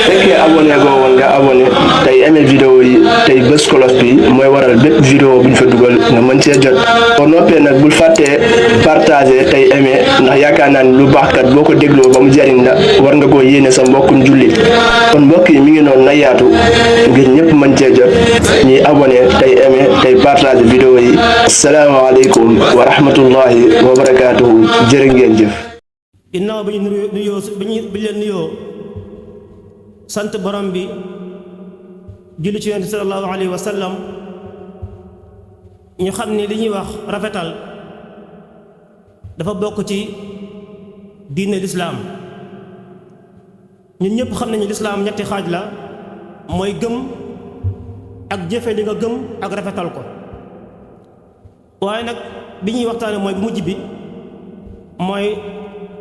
fekkee abonné goo woon nga abonné tey aimé vidéo yi tey bës cloche bi mooy waral bépp vidéo bu ñu fa dugal nga mën cee jot. boo noppee nag bul fàttee partagé tey aimé ndax yaakaar naa ni lu baax kat boo ko dégloo ba mu jariñ la war nga koo yéene sa mbokkum jullit. kon mbokk yi mi ngi noonu na yaatu ngir ñëpp mën cee jot ñuy abonné tey aimé tey partagé vidéo yi. asalaamaaleykum wa rahmatullahi wa barakaatuhu jërë ngeen jëf. ginnaaw bi ñu nuyoo bi leen nuyoo sant borom bi julli ci yonent sallallahu alayhi wa sallam ñu xam ni li ñuy wax rafetal dafa bokk ci diine lislaam. ñun ñëpp xam nañu lislaam ñetti xaaj la mooy gëm ak jëfe li nga gëm ak rafetal ko. waaye nag bi ñuy waxtaane mooy bu mujj bi mooy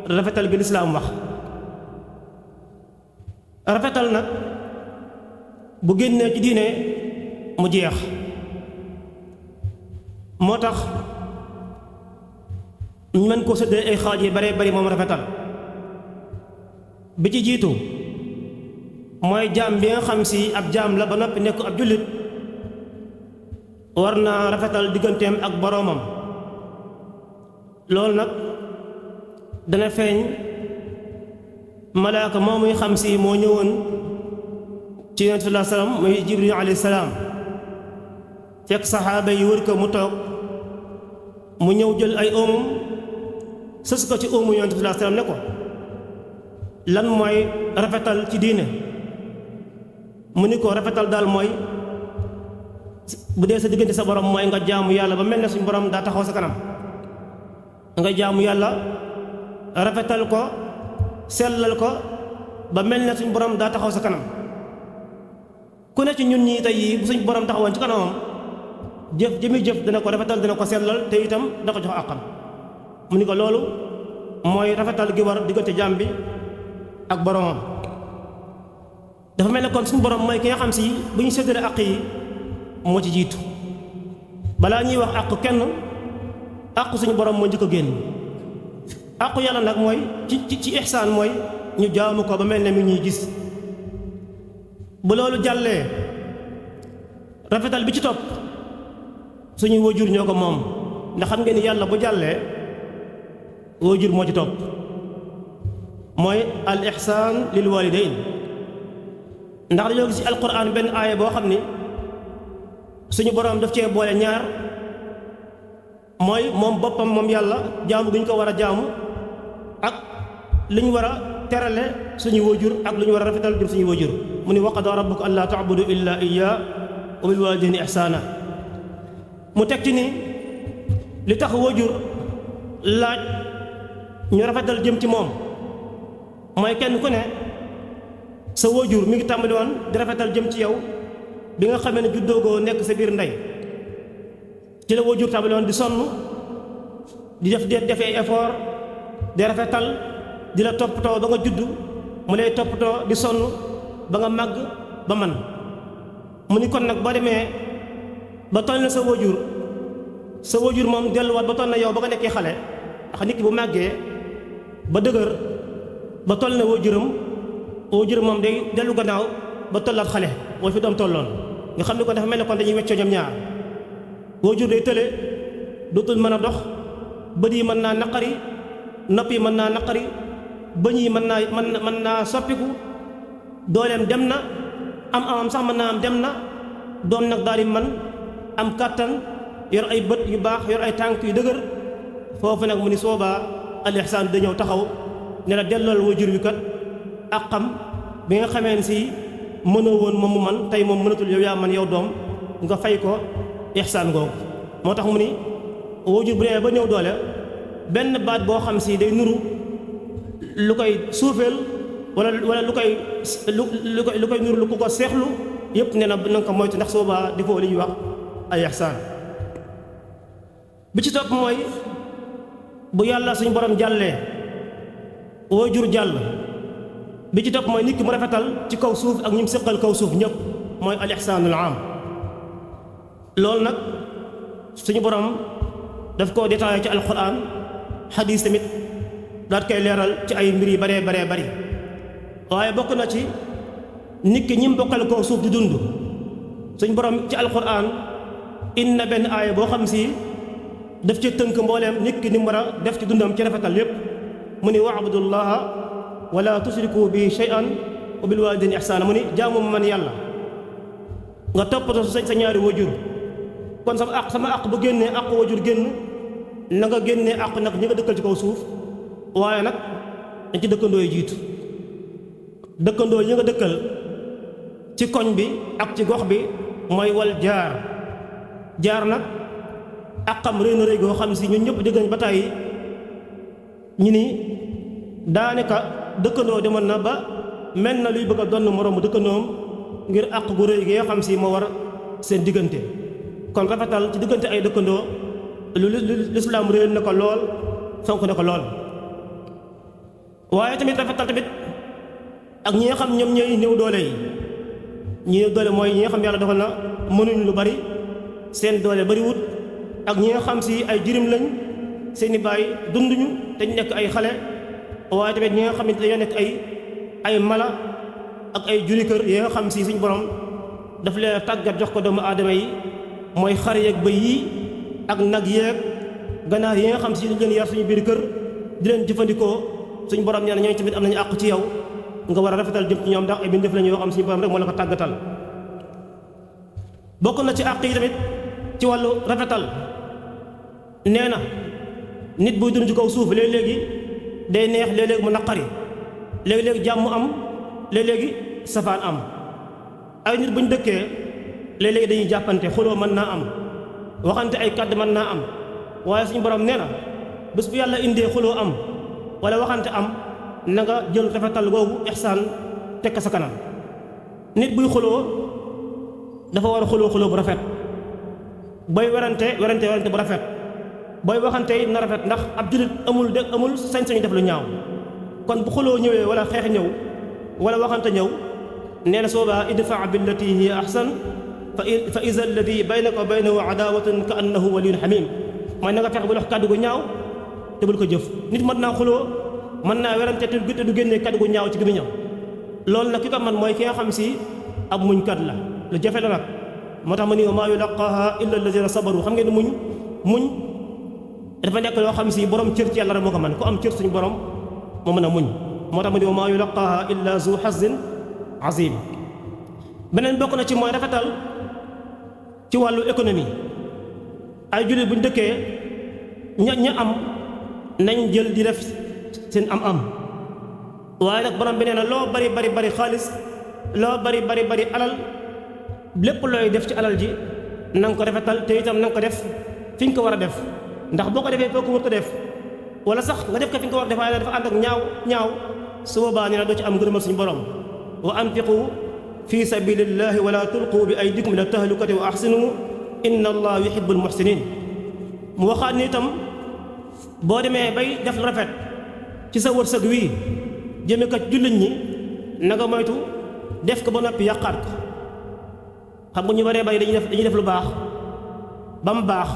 rafetal gi lislaam wax. rafetal nag bu génnee ci diine mu jeex. moo tax ñu mën koo séddee ay xaaj yi bare bari moom rafetal. bi ci jiitu mooy jaam bi nga xam si ab jaam la ba noppi nekk ab jullit war naa rafetal digganteem ak boroomam. loolu nag dana feeñ malaaka moo muy xam si moo ñëwoon ci yonent sallallahu alayhi wasallam muy Jibril alayhi salaam fekk saxaaba yi wër ko mu toog mu ñëw jël ay oomam sës ko ci oomu yonent sallallahu alayhi wasallam ne ko lan mooy rafetal ci diine. mu ni ko rafetal daal mooy bu dee sa diggante sa borom mooy nga jaamu yàlla ba mel ne suñu borom daa taxaw sa kanam nga jaamu yàlla rafetal ko sellal ko ba mel ne suñu borom daa taxaw sa kanam. ku ne ci ñun ñii tey yii bu suñu borom taxawoon ci kanamam jëf jëmi jëf dina ko rafetal dina ko sellal te itam da ko jox àqam. mu ni ko loolu mooy rafetal gi war diggante jaam bi ak boromam. dafa mel ne kon suñu borom mooy ki nga xam si bu ñu séddale àq yi moo ci jiitu. balaa ñuy wax àq kenn àq suñu borom moo njëkk a génn. àqu yàlla nag mooy ci ihsaan mooy ñu jaamu ko ba mel ne mi ñuy gis. bu loolu jàllee rafetal bi ci topp suñu wajur ñoo ko moom ndax xam ngeen ni yàlla bu jàllee wajur moo ci topp mooy al ihsaan lil walidayn. ndax dañoo gis ci alquran benn aaya boo xam ni suñu borom daf cee boole ñaar mooy moom boppam moom yàlla jaamu gi ñu ko war a jaamu ak li ñu war a terale suñu wajur ak lu ñu war a rafetal jëm suñu wajur. mu ni wa qadaa rabbuka allaa ta'budu illaa iyyaahu wa bil waalidayni ihsaana. mu teg ci ni li tax wajur laaj ñu rafetal jëm ci moom mooy kenn ku ne sa wajur mi ngi tàmbali woon di rafetal jëm ci yow bi nga xamee ne juddoogoo nekk sa biir ndey. ci la wajur tàmbali woon di sonn di defee effort di rafetal di la toppatoo ba nga judd mu lay toppatoo di sonn ba nga màgg ba man. mu ni kon nag boo demee ba toll na sa wajur moom delluwaat ba toll na yow ba nga nekkee xale ndax nit ki bu màggee ba dëgër ba toll na wajur moom day dellu gannaaw ba tollaat xale mooy fi doom tolloon. nga xam ne kon dafa mel ne kon dañuy weccoo ñoom ñaar. wajur day tële dootul mën a dox bët yi mën naa naqari nopp yi mën naa naqari bëñ yi mën naa soppiku dooleem dem na amam sax mën naa am dem na doom nag daal di man am kàttan yor ay bët yu baax yor ay tànk yu dëgër. foofu nag mu ni soobaa al ihsaan da ñëw taxaw ne la dellool wajur wi kat ak xam bi nga xamee ne si mënoo woon moom mu man tey moom mënatul yow yaa man yow doom nga fay ko ihsaan googu. moo tax mu ni wajur bu nee ba ñëw doole benn baat boo xam si day nuru lu koy suufeel wala lu koy nuru lu ko seexlu yëpp nee na nga ko moytu ndax soobaa defoo li ñuy wax ay ihsaan. bi ci topp mooy bu yàlla suñu borom jàllee wajur jàll. bi ci topp mooy nit ki mu rafetal ci kaw suuf ak ñi mu séqal kaw suuf ñëpp mooy al ihsaanul aam. loolu nag suñu borom daf koo détaillé ci alquran xadiis tamit daat koy leeral ci ay mbir yu baree bari waaye bokk na ci nit ki ñi bokkal koo suuf di dund suñ borom ci alquran inna benn aaya boo xam si daf ci tënk mbooleem nit ki ni mu war a def ci dundam ci rafetal lépp mu ni wa'budullaha wala tushriku bi shay'an wa bil walidayni ihsana mu ni jaamu man yàlla nga toppatoo sa ñaari wajur kon sama àq bu génnee àq wajur génn na nga génnee àq nag ñi nga dëkkal ci kaw suuf waaye nag dañ ci dëkkandoo yi jiitu dëkkandoo yi nga dëkkal ci koñ bi ak ci gox bi mooy wal jaar nag àqam rëy na rëy goo xam si ñun ñëpp dégg nañ ba tàyyi ñu ni daanaka dëkkandoo demoon na ba mel na luy bëgg a donn moroomu dëkkandoom ngir àq gu rëy gi nga xam si moo war seen diggante kon rafetal ci diggante ay dëkkandoo lu lislaam réel na ko lool fonk na ko lool waaye tamit rafetal tamit ak ñi nga xam ñoom ñooy néew doole yi ñi néew doole mooy ñi nga xam yàlla dogal na mënuñ lu bari seen doole bariwut ak ñi nga xam si ay jirim lañ seeni baay dunduñu te ñu nekk ay xale waaye tamit ñi nga xam ne dañoo nekk ay mala ak ay juri kër yi nga xam si suñ borom daf leen tàggat jox ko doomu aadama yi mooy xar yeeg bëy yi ak nag yeeg ganaar yi nga xam si dañ leen yar suñu biir kër di leen jëfandikoo suñ borom nee na ñooñu tamit am nañu àq ci yow nga war a rafetal jëm ci ñoom ndax ay bindeef lañu yoo xam suñu borom rek moo la ko tàggatal bokk na ci àq yi tamit ci wàllu rafetal nee na nit buy dund ci kaw suuf léeg-léegi day neex léeg-léegi mu naqari léeg-léegi jàmm am léeg-léegi safaan am ay nit buñ dëkkee léeg-léegi dañuy jàppante xuloo mën naa am waxante ay kàddu mën naa am waaye suñu borom nee na bés bu yàlla indee xuloo am wala waxante am na nga jël rafetal googu ihsaan tekk sa kanam nit buy xuloo dafa war a xuloo bu rafet booy werante bu rafet booy waxante it na rafet ndax ab jullit amul sañ-sañu def lu ñaaw kon bu xuloo ñëwee wala xeex ñëw wala waxante ñëw nee na soobaa idfa billati hiya ahsan fa iza alladi baynaka wa baynahu adawatun ka annahu waliyun hamim mooy na nga fexe bu wax kàddu gu ñaaw te bul ko jëf nit mën naa xuloo mën naa werante te du génnee kàddu gu ñaaw ci gémmiñam loolu nag ki ko man mooy ki nga xam si ab muñkat la lu jafe la nag moo tax ma ni wa maa yulaqaaha illa alladina sabaru xam ngeen muñ dafa nekk loo xam si borom cër ci yàlla rek moo ko man ku am cër suñu borom moo mën a muñ moo tax ma ni wa maa yulaqaaha illa zu hazin azim beneen bokk na ci mooy rafetal ci wàllu économie ay jullit buñ dëkkee ña am nañ jël di def seen am waaye nag borom bi nee na loo bari xaalis loo bari alal lépp looy def ci alal ji na nga ko rafetal te itam na nga ko def fi nga ko war a def ndax boo ko defee foo ko war a def wala sax nga def ko fi nga ko war a def waaye dafa ànd ak ñaaw su boobaa nee na doo ci am ngërëmal suñu borom wa anfiqu fi sabilillahi wala tulqu bi aydikum ila tahlukati wa ahsinu inna allaha yuhibbul muhsinin mu waxaat ni itam boo demee bay def rafet ci sa wërsëg wii jëme ko jullit ñi na nga moytu def ko ba noppi yàqaat ko xam nga ñu baree bay dañuy def lu baax ba mu baax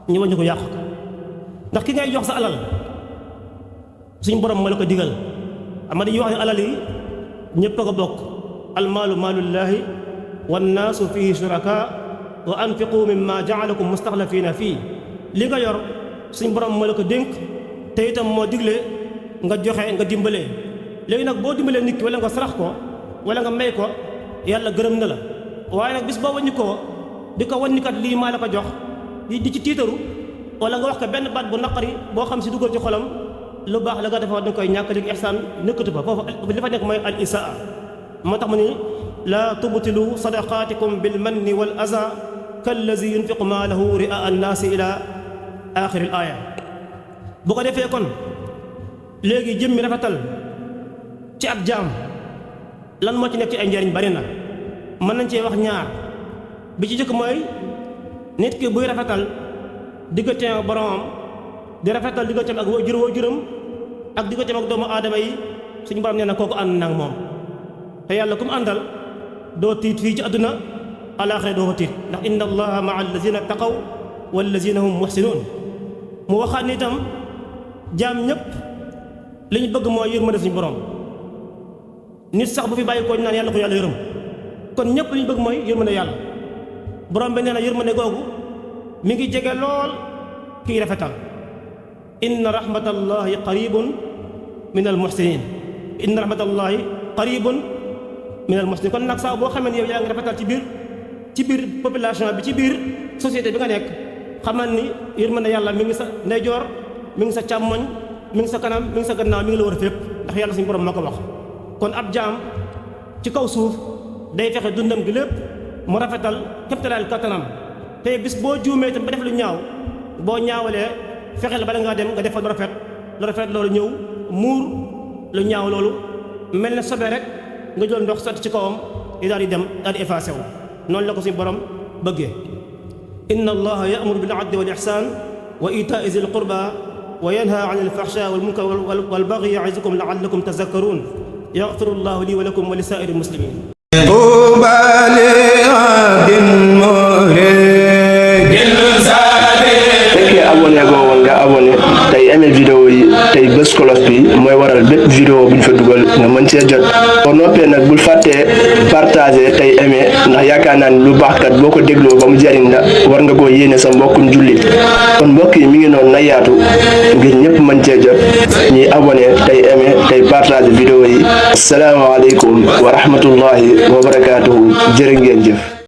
ñu wañu ko yàq ko ndax ki ngay jox sa alal suñ borom moo la ko digal ama dañuy wax ne alal yi ñëpp a ko bokk almaalu maalullaahi wannaasu fihi shuraka wa anfiqu mimma jaalakum mustaxlafiina fii li nga yor suñ borom moo la ko dénk te itam moo digle nga joxe nga dimbalee léegi nag boo dimbalee nit ki wala nga sarax ko wala nga may ko yàlla gërëm na la waaye nag bis boo wàññi ko di ko wàññikat lii maa la ko jox di ci tiitaru wala nga wax ko benn baat bu naqari boo xam si dugal ci xolam lu baax la nga defa da nga koy ñàkk léegi ihsaan nekkatu fa foofu li fa nekk mooy al isaa moo tax mu ni laa tubtilu sadaqaatikum bil manni wal aza kallazi yunfiqu maalahu ria annaasi ila axiri al aaya bu ko defee kon léegi jëmmi rafetal ci ab jaam lan moo ci nekk ci ay njariñ bari na mën nañ cee wax ñaar bi ci jëkk mooy nit ki buy rafetal digganteem ak boromam di rafetal digganteem ak waajuram ak digganteem ak doomu aadama yi suñu borom nee na kooku ànd nag moom te yàlla ku mu àndal doo tiit fii ci àdduna alaaxira doo ko tiit ndax inna allaha maa allazina taqaw wallazina hum muhsinuun mu waxaat ni itam jaam ñëpp li ñu bëgg mooy yërmande suñu borom nit sax bu fi bàyyi ko ñu naan yàlla ko yàlla yërëm kon ñëpp li ñu bëgg mooy yërmande yàlla borom bi nee na yërmande googu mi ngi jege lool kii rafetal inna rahmatallahi qaribun min al muhsinin inna rahmatallahi qaribun min al muhsinin kon nag saa boo xamee ne yow yaa ngi rafetal ci biir population bi ci biir société bi nga nekk xamal ni yërmande yàlla mi ngi sa ndeyjoor mi ngi sa càmmoñ mi ngi sa kanam mi ngi sa gannaaw mi ngi la war a fépp ndax yàlla suñu borom moo ko wax kon ab jaam ci kaw suuf day fexe dundam gi lépp mu rafetal képptalaal kattanam tey bis boo juumee itam ba def lu ñaaw boo ñaawalee fexeel bala ngaa dem nga defal lu rafet loolu ñëw muur lu ñaaw loolu mel ne sobe rek nga jël ndox sotti ci kawam di daal di dem daal di effacé wu noonu la ko suñu borom bëggee inna allaha ya'muru bil adli wal ihsan wa ita'i zil qurba wa yanha 'anil fahsha'i wal munkari wal baghi ya'izukum la'allakum tadhakkarun yaghfiru llahu li wa lakum wa li sa'iril muslimin fekkee abonné goo woon nga abonné tey aimé vidéo yi tey bës cloche bi mooy waral bépp vidéo bu ñu fa dugal nga mën cee jot boo noppee nag bul fàttee partagé tey aimé ndax yaakaar naa ni lu baax kat boo ko dégloo ba mu jariñ la war nga koo yéene sa mbokkum jullit kon mbokk yi mi ngi noonu na yaatu ngir ñëpp mën cee jot ñuy abonné tey aimé tey partagé vidéo yi asalaamaaleykum wa rahmatullahi wa barakaatuhu jërë ngeen jëf